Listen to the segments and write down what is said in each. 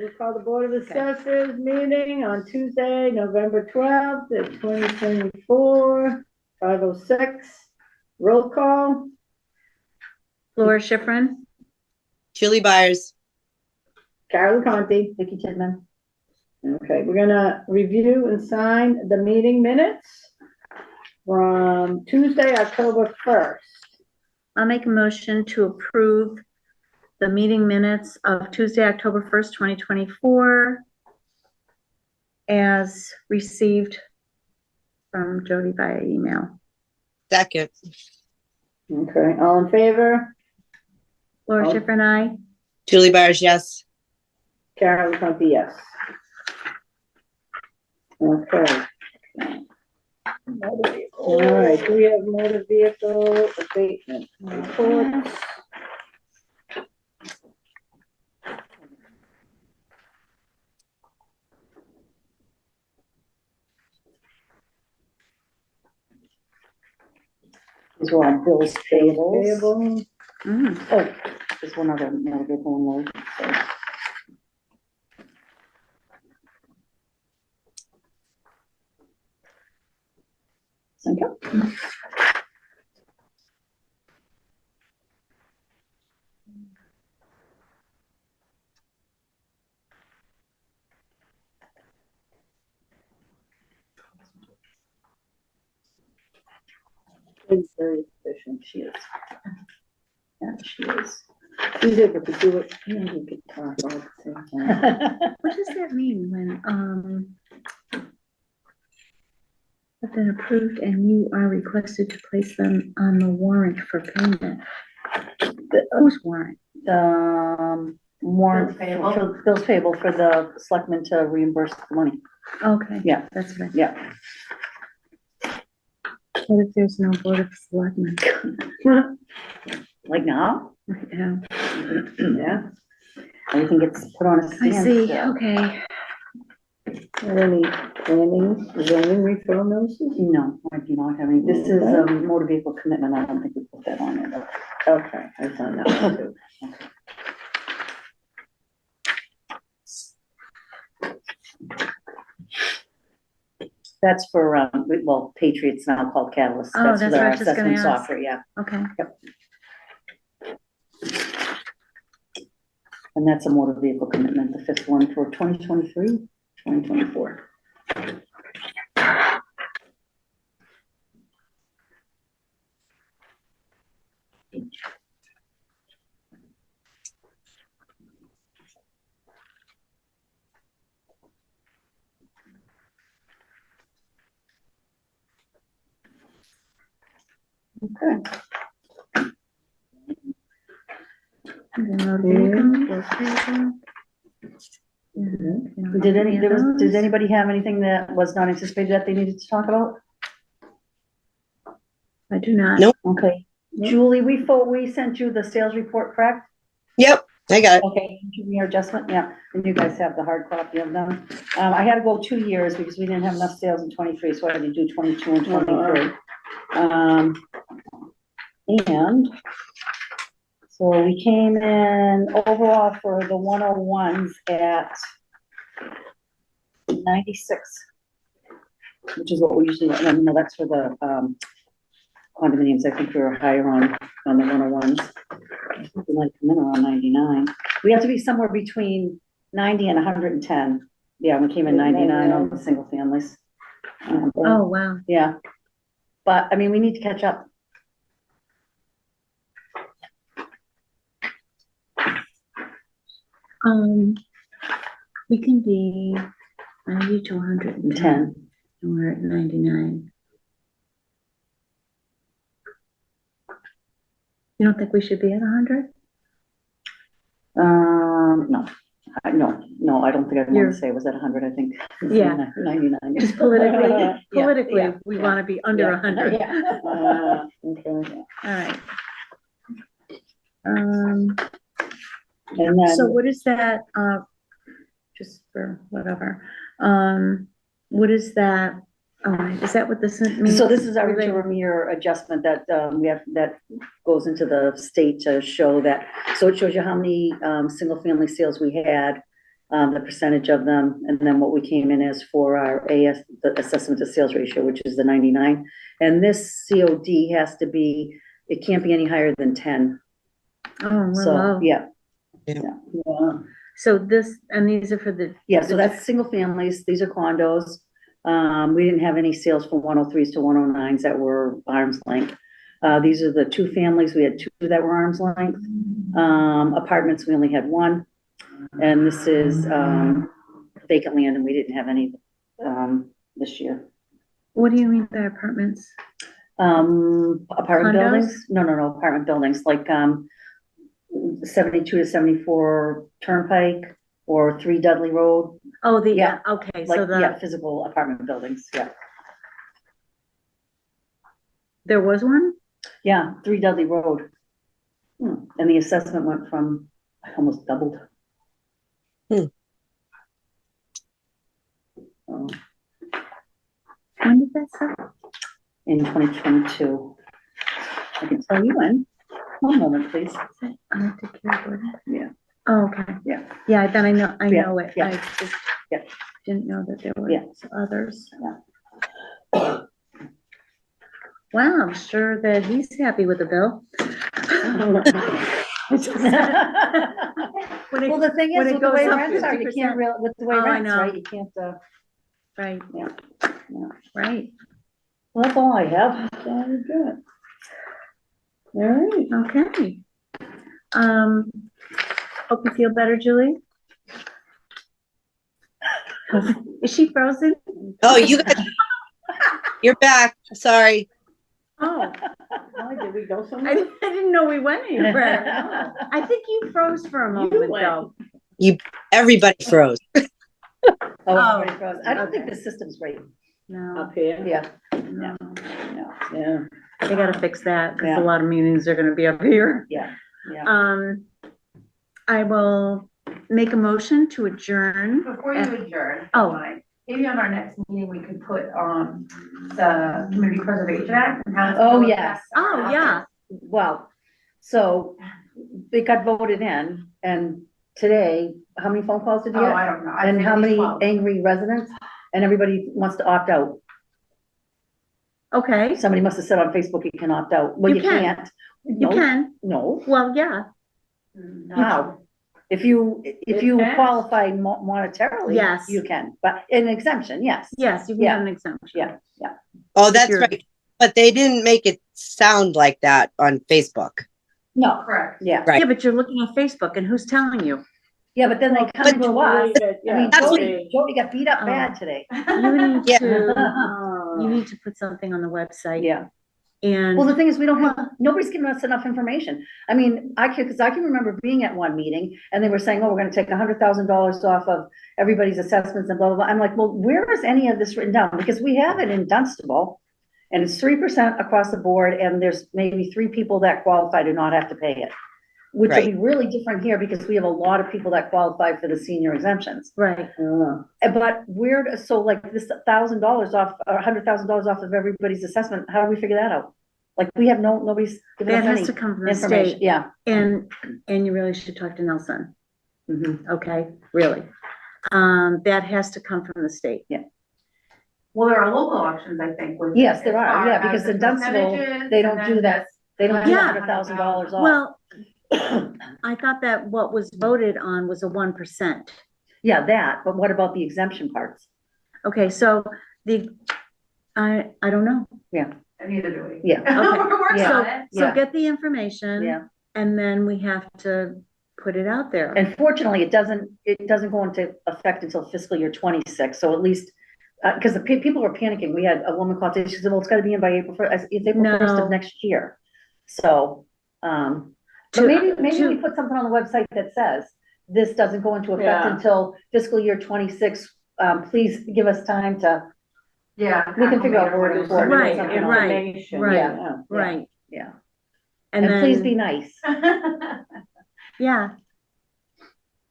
we'll call the Board of Assessors meeting on Tuesday, November 12th at 2024, 5:06. Roll call. Laura Schifrin. Julie Byers. Carol Conti. Vicki Tidman. Okay, we're gonna review and sign the meeting minutes from Tuesday, October 1st. I'll make a motion to approve the meeting minutes of Tuesday, October 1st, 2024 as received from Jody via email. Second. Okay, all in favor? Laura Schifrin, aye. Julie Byers, yes. Carol Conti, yes. Okay. All right, we have motor vehicle abatement reports. These were on bills payables. Payable. Oh, there's one other motor vehicle on load. Thank you. She's very efficient, she is. Yeah, she is. She's able to do it, you know, you could talk all the same time. What does that mean when, have been approved and you are requested to place them on the warrant for payment? Whose warrant? The warrant for bills payable for the selectmen to reimburse the money. Okay. Yeah. That's right. Yeah. What if there's no Board of Selectmen? Like now? Yeah. Yeah. Everything gets put on a I stand. see, okay. Any planning, zoning referral notices? No, I do not have any. This is a motor vehicle commitment. I don't think we put that on there. Okay, I found that one too. That's for, well, Patriots now called Catalyst. Oh, That's that's for what I our was just gonna assessment ask. software, yeah. Okay. And that's a motor vehicle commitment, the fifth one for 2023, 2024. Okay. Did anybody have anything that was not anticipated that they needed to talk about? I do not. Nope. Okay. Nope. Julie, we sent you the sales report, correct? Yep, I got it. Okay, your adjustment, yeah, and you guys have the hard copy of them. I had to go 2 years because we didn't have enough sales in 23, so I had to do 22 and 23. And so we came in overall for the 101s at 96, which is what we usually, no, that's for the condominiums. I think we were higher on the 101s. I think we might come in around 99. We have to be somewhere between 90 and 110. Yeah, we came in 99 on the single families. Oh, wow. Yeah. But I mean, we need to catch up. We can be 90 to 110. And we're at 99. You don't think we should be at 100? No. No, I don't think I'd want to say it was at 100. I think Yeah. 99. Just politically, Yeah. we want to be under 100. Yeah. Okay. All right. And then, So what is that, just for whatever, what is that, is that what this means? so this is our interim year adjustment that we have, that goes into the state to show that, so it shows you how many single family sales we had the percentage of them, and then what we came in as for our the assessment to sales ratio, which is the 99. And this COD has to be, it can't be any higher than 10. Oh, So, wow. yeah. Yeah. Yeah. So this, and these are for the. Yeah, so that's single families, these are condos. We didn't have any sales for 103s to 109s that were arm's length. These are the 2 families, we had 2 that were arm's length. Apartments, we only had 1. And this is vacant land, and we didn't have any this year. What do you mean by apartments? Apartment Condos? buildings? No, apartment buildings, like 72 to 74 Turnpike or 3 Dudley Road. Oh, the, Yeah. okay, Like, so yeah, the, physical apartment buildings, yeah. there was one? Yeah, 3 Dudley Road. And the assessment went from, almost doubled. Hmm. When did that start? In 2022. I can tell you when. One moment, please. Yeah. Oh, okay. Yeah. Yeah, then I know it. Yeah. I just Yeah. didn't know that there were Yeah. others. Yeah. Wow, I'm sure that he's happy with the bill. When it- Well, the thing when is, it with the goes way up rents are, you 50%. can't real, with the way Oh, I rents, know. right, you can't, Right, yeah. right, Well, that's all I have. Sounds good. All right. okay. Hope you feel better, Julie. Is she frozen? Oh, you're back. Sorry. Oh, Why, did we go I somewhere? didn't know we went anywhere. I think you froze for a moment went. though. Everybody froze. Oh, Oh, everybody froze. I don't think okay. the system's great. No, Up here? Yeah, no. no, Yeah. They gotta fix that because Yeah. a lot of meetings are gonna be up here. yeah, yeah. I will make a motion to adjourn. Before you adjourn, Oh. maybe on our next meeting, we could put the Community Preservation Act and how. it's Oh, going yes. to affect our Oh, yeah. office. Well, so it got voted in, and today, how many phone calls did you Oh, get? I don't know. I And think how at many least 12. angry residents? And everybody wants to opt out. Okay, Somebody must have said on Facebook, you can opt out. Well, You you can. can't. you No, can. No, Well, yeah, how? If you It can. qualify monetarily. Yes. You can, but an exemption, yes. yes, you can Yeah. have an exemption. Yeah, yeah. Oh, that's you're- right. But they didn't make it sound like that on Facebook. No, Correct. yeah, Right. Yeah, but you're looking at Facebook and who's telling you? yeah, but then they come But- to us. I mean, That's Jody got beat up Oh. bad today. You need Yeah. to, you need to put something on the website. Yeah. And. Well, the thing is, we don't have, nobody's giving us enough information. I mean, because I can remember being at one meeting and they were saying, oh, we're gonna take $100,000 off of everybody's assessments and blah, blah, blah. I'm like, well, where is any of this written down? Because we have it in Dunstable and it's 3% across the board and there's maybe 3 people that qualify to not have to pay it. Which will be really different here because we have a lot of people that qualify for the senior exemptions. Right, But so like this $1,000 off, or $100,000 off of everybody's assessment, how do we figure that out? Like, we have nobody's giving that us has any to come from the information. state, Yeah. and you really should talk to Nelson, Mhm. okay, really. That has to come from the state. Well, there are local options, I think. with Yes, it, there as are, far yeah, as because the in Dunstable, percentages, they and don't then do that. They don't do Yeah. $100,000 off. Well, I thought that what was voted on was a 1%. Yeah, that, but what about the exemption parts? Okay, so I don't know. And neither do we. Yeah. We're working Yeah. on it. So Yeah. get the information. Yeah. And then we have to put it out there. And fortunately, it doesn't go into effect until fiscal year 26, so at least, because the people were panicking. We had a woman call today, she said, well, it's gotta be in by April 1st, it's April 1st No. of next year. So, but To- maybe to- we put something on the website that says, this doesn't go into effect Yeah. until fiscal year 26, please give us time to, Yeah. we can figure out where to acclimate report it or Right, something. right, Information, right, yeah. Right, Yeah, and and please then, be nice. yeah,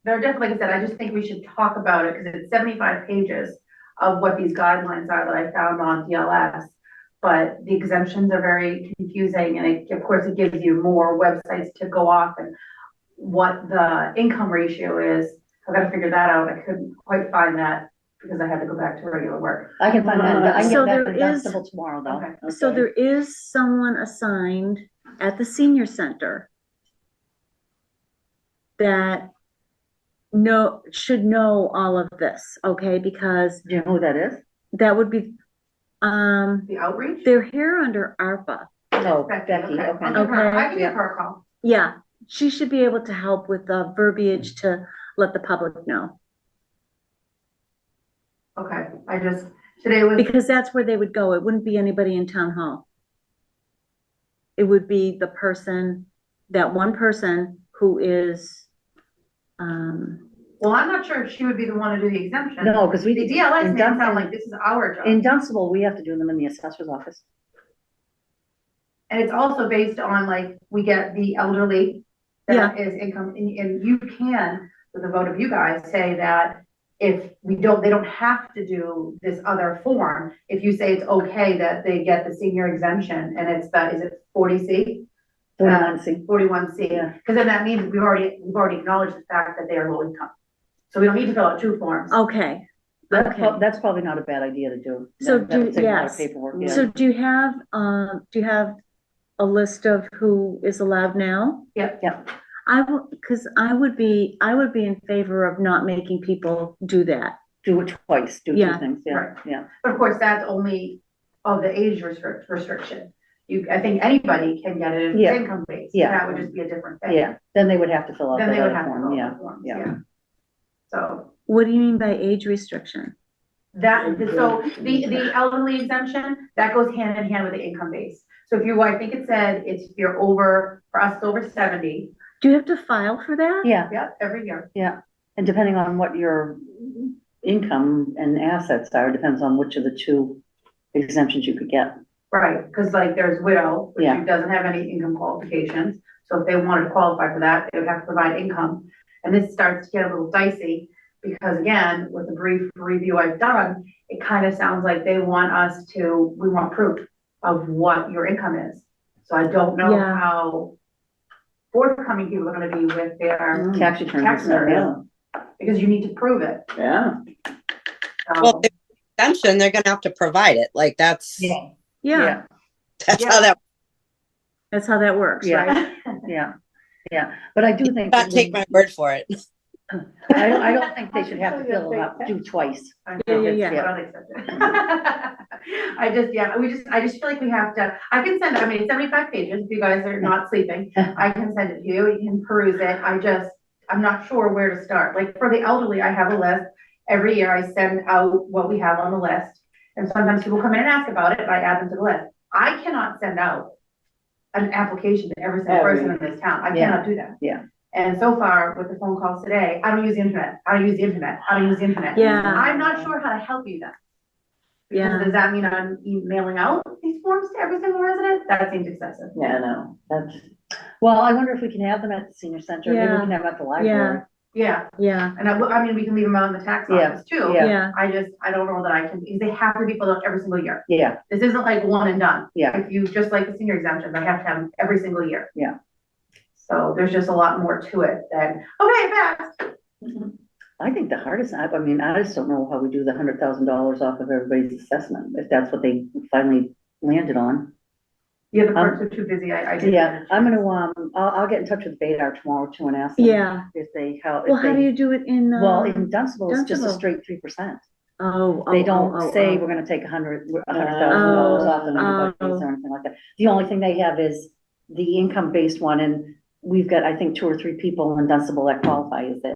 No, definitely, like I said, I just think we should talk about it, because it's 75 pages of what these guidelines are that I found on DLS. But the exemptions are very confusing, and of course, it gives you more websites to go off and what the income ratio is I've got to figure that out. I couldn't quite find that because I had to go back to regular work. I can find that, I can So get there that is- Dunstable tomorrow, though. Okay. So there is someone assigned at the senior center that should know all of this, okay? Because Do you know who that is? that would be, The outreach? they're here under ARPA. Oh, Becky, Becky, okay. okay. I'll give her- I can Yeah. give her a call. Yeah, she should be able to help with the verbiage to let the public know. Okay, today was, Because that's where they would go. It wouldn't be anybody in town hall. It would be the person, that one person who is, well, I'm not sure if she would be the one to do the exemption. No, because we. The DLS in made it Dun- sound like this is our job. In Dunstable, we have to do them in the assessor's office. And it's also based on like, we get the elderly that is income, and you can, with the vote of you guys, say that if they don't have to do this other form, if you say it's okay that they get the senior exemption, and is it 40C? 41C. 41C, Yeah. because then that means we've already acknowledged the fact that they are low income. So we don't need to fill out two forms. okay. That's probably not a bad idea to do. So That would take a lot of yes. paperwork, yeah. So do you have a list of who is allowed now? Yep. Yeah. Because I would be in favor of not making people do that. Do it twice, do two Yeah. things, yeah, Right. yeah. But of course, that's only of the age restriction. I think anybody can get it if Yeah. it's income based. Yeah. That would just be a different thing. Yeah, then they would have to fill out Then that they would other have to form, fill out yeah, the forms, yeah. yeah. So What do you mean by age restriction? the elderly exemption, that goes hand in hand with the income base. So I think it said, if you're over, for us, it's over 70, Do you have to file for that? Yeah, every year. and depending on what your income and assets are, depends on which of the two exemptions you could get. Right, because like there's widow, which Yeah. doesn't have any income qualifications. So if they wanted to qualify for that, they would have to provide income. And this starts to get a little dicey because again, with the brief review I've done, it kind of sounds like we want proof of what your income is. So I don't know Yeah. how forthcoming people are gonna be with their Tax returns. tax returns, because you need to prove it. Yeah. Well, if it's exemption, they're gonna have to provide it. Like that's Yeah, that's Yeah. how that. that's how that works, Yeah. right? Yeah, but I do think. Not take my word for it. I don't think they should have to fill it out, do twice. Yeah. But unaccepted. I just feel like we have to, I can send, it's 75 pages, if you guys are not sleeping, I can send it to you, you can peruse it, I'm not sure where to start. Like for the elderly, I have a list, every year I send out what we have on the list, and sometimes people come in and ask about it, and I add them to the list. I cannot send out an application to every single person in this town, I cannot do that. Yeah. And so far, with the phone calls today, I don't use the internet, Yeah. I'm not sure how to help you then. Yeah. Because does that mean I'm mailing out these forms to every single resident? That seems excessive. Yeah, no, that's, Well, I wonder if we can have them at the senior center, maybe we Yeah. can have them at the library. Yeah, Yeah, and we can leave them out in the tax Yeah. office too. Yeah. yeah, I don't know that I can, because they have to be filled out every single year. Yeah, This isn't like one and done. yeah, If you, just like the senior exemptions, I have to have them every single year. Yeah. So there's just a lot more to it than, okay, fast. I think the hardest, I just don't know how we do the $100,000 off of everybody's assessment, if that's what they finally landed on. Yeah, the clerks are too busy, I did. Yeah, I'm gonna, I'll get in touch with Vadar tomorrow too and ask them. yeah. If they, Well, how do you do it in, Well, in Dunstable, it's just a Dunstable. straight 3%. oh. They don't say we're gonna take $100,000 off of anybody's or anything like that. The only thing they have is the income-based one, and we've got, I think, 2 or 3 people in Dunstable that qualify, is it?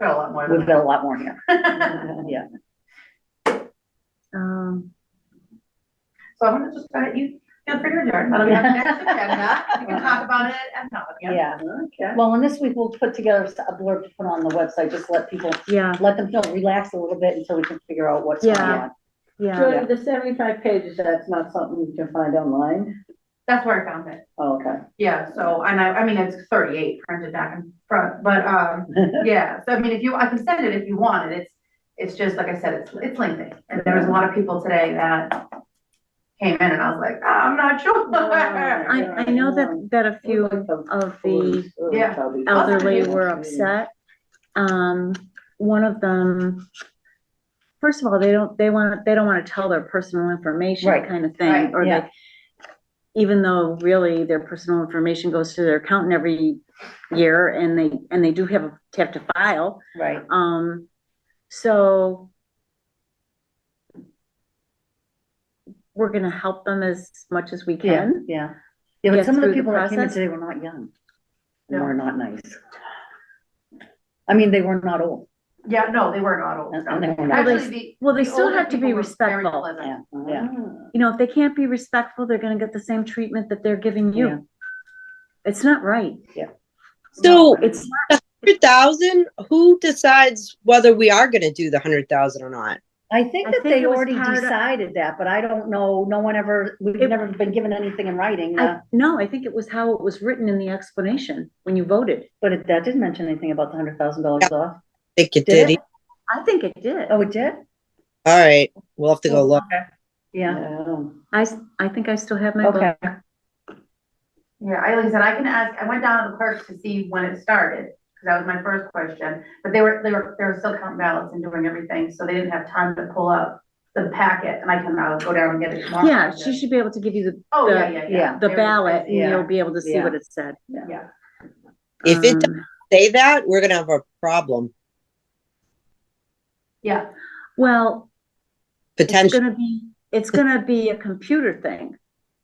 Got a lot more than We've got a lot more here, that. yeah. So I'm gonna just, you feel free to adjourn, that'll be on the next agenda, we can talk about it and talk again. Yeah, okay. well, and this week we'll put together a blurb to put on the website, just let people, Yeah, let them feel relaxed a little bit until we can figure out what's going Yeah. on. yeah, Julie, the 75 pages, that's not something you can find online? That's where I found it, Oh, okay. yeah, so, and I mean, it's 38 printed back and front, but, yeah, so I mean, I can send it if you want it, it's just, like I said, it's lengthy, and there was a lot of people today that came in and I was like, I'm not sure. I know that a few of the Yeah. elderly were upset one of them, first of all, they don't want to tell their personal information Right. kind of thing, Right, or yeah. they, even though really their personal information goes to their accountant every year, and they do have to file. Right. So we're gonna help them as much as we Yeah, can. yeah. Yeah, but Get some of the through the people that came in process. today were not young. They No. were not nice. I mean, they were not old. Yeah, no, they were not old. And they were not- Actually, Well, they the still older have to be people were very respectful. pleasant. Yeah, yeah. You know, if they can't be respectful, they're gonna get the same treatment that they're giving Yeah. you. It's not right. So It's the 100,000, who decides whether we are gonna do the 100,000 or not? I think I that think they it was already part of- decided that, but I don't know, no one ever, we've It- never been given anything in writing, No, I think it was how it was written in the explanation when you voted. but that didn't mention anything about the $100,000 off. I think it Did did. it? I think it did. Oh, it did? All right, we'll have to go look. Okay. Yeah, I think I still have my book. okay. Yeah, like I said, I can ask, I went down to the clerks to see when it started, because that was my first question, but they were still counting ballots and doing everything, so they didn't have time to pull up the packet, and I can go down and get it tomorrow. Yeah, she should be able to give you Oh, the, yeah, yeah, yeah. yeah, the They were ballot, and busy. Yeah. you'll be able to see Yeah. what it said. Yeah, If it doesn't Um, say that, we're gonna have a problem, yeah, Well, potentially. it's gonna be a computer thing.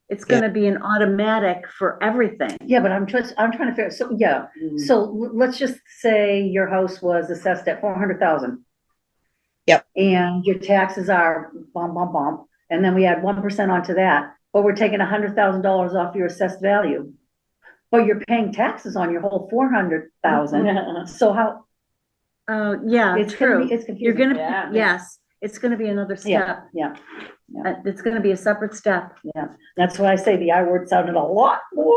It's gonna be an automatic for everything. Yeah, but I'm trying to figure, so, yeah, so let's just say your house was assessed at 400,000. Yep. And your taxes are bump, bump, bump, and then we add 1% onto that, but we're taking $100,000 off your assessed value. But you're paying taxes on your whole 400,000, so how, Oh, yeah, it's gonna true. be, it's You're confusing. gonna, yes, it's gonna be another Yeah, step. yeah, It's gonna be a separate step. yeah, that's why I say the I word sounded a lot more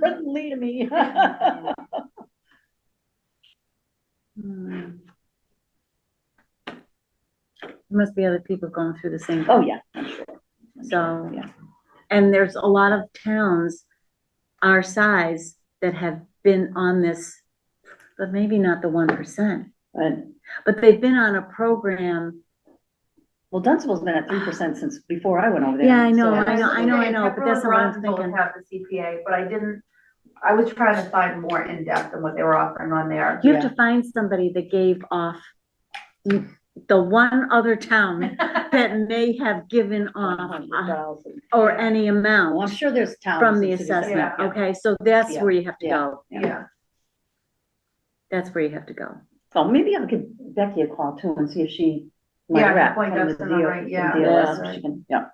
friendly to me. Hmm. There must be other people going through the same. Oh, yeah, I'm sure. So, Yeah. and there's a lot of towns our size that have been on this, but maybe not the 1%, but they've been on a program. Well, Dunstable's been at 3% since before I went over there. Yeah, I know, so- I know, but that's not what I'm thinking. Have the CPA, but I was trying to find more in depth than what they were offering on there. You have to find somebody that gave off the one other town that may have given off 100,000. or Yeah. any Well, I'm amount sure there's towns. from the and cities that- assessment, Yeah. okay? So that's Yeah. where you have to Yeah. go. Yeah, That's where you have to go. Well, maybe I'll give Becky a call too and see if she. Yeah, I can rep point from us the to the DO right, yeah. from DOS, Yeah. if she can- Yeah.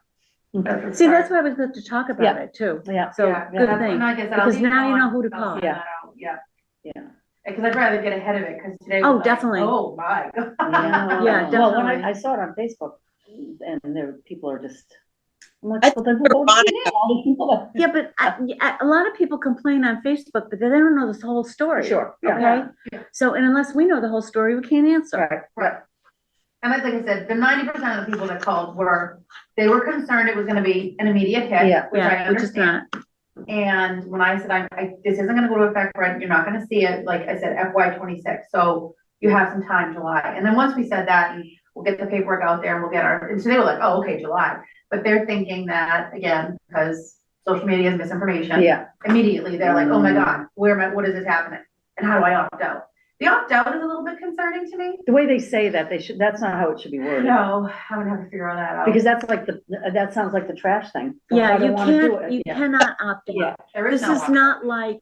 See, that's why I was good to talk about it too. Yeah, So, Yeah, good that's- thing. and like I said, I'll because leave it now you know on, who to I'll call. send that out, Yeah, yeah. because I'd rather get ahead of it, because today. Oh, was like, definitely. Oh, my. God. Yeah, Well, when definitely. I saw it on Facebook and there, people are just, I'm like, I well, then who voted for you? All these people Yeah, but a lot of people complain on Facebook, but they don't know this whole story. that- Sure, yeah, Okay? Yeah. So, and unless we know the whole story, we can't answer. right, Right. And like I said, the 90% of the people that called they were concerned it was gonna be an immediate hit, Yeah. which I Yeah, which is understand. not. And when I said, this isn't gonna go to effect, right, you're not gonna see it, like I said, FY 26, so you have some time, July. And then once we said that, and we'll get the paperwork out there and we'll get and so they were like, oh, okay, July. But they're thinking that, again, because social media is misinformation. yeah. Immediately, they're like, oh my God, what is this happening? And how do I opt out? The opt out is a little bit concerning to me. The way they say that, that's not how it should be worded. No, I would have to figure all that out. Because that's like that sounds like the trash thing. Well, if Yeah, I don't you wanna do can't, it, you yeah. cannot opt Yeah. out. There is This no is opt-out. not like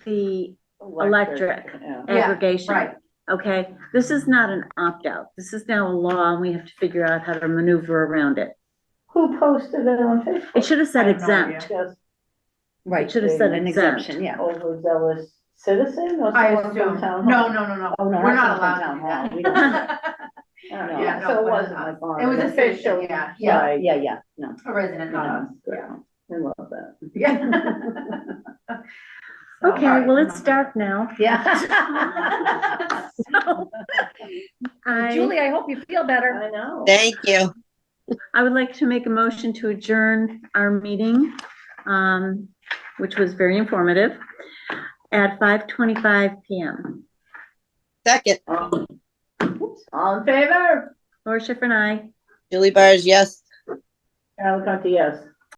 the electric Yeah. Yeah, aggregation. right. Okay, this is not an opt-out. This is now a law and we have to figure out how to maneuver around it. Who posted it on Facebook? It should have said I have no exempt. Just Right. Should have said an exempt. exemption, yeah. overzealous citizen or I someone assume, from town no, hall? no, Oh, no, we're that's not not allowed from town hall. to We do don't. that. Oh, Yeah, no, so it but wasn't like on It was an official, yeah, yeah, Right. Yeah, no. a resident, not us, yeah. I love that. Yeah. Okay, well, it's dark now. Yeah. So, Julie, I hope you feel better. I know. Thank you. I would like to make a motion to adjourn our meeting, which was very informative, at 5:25 PM. Second, All in favor? Laura Schifrin, aye. Julie Byers, yes. Carol Conti, yes.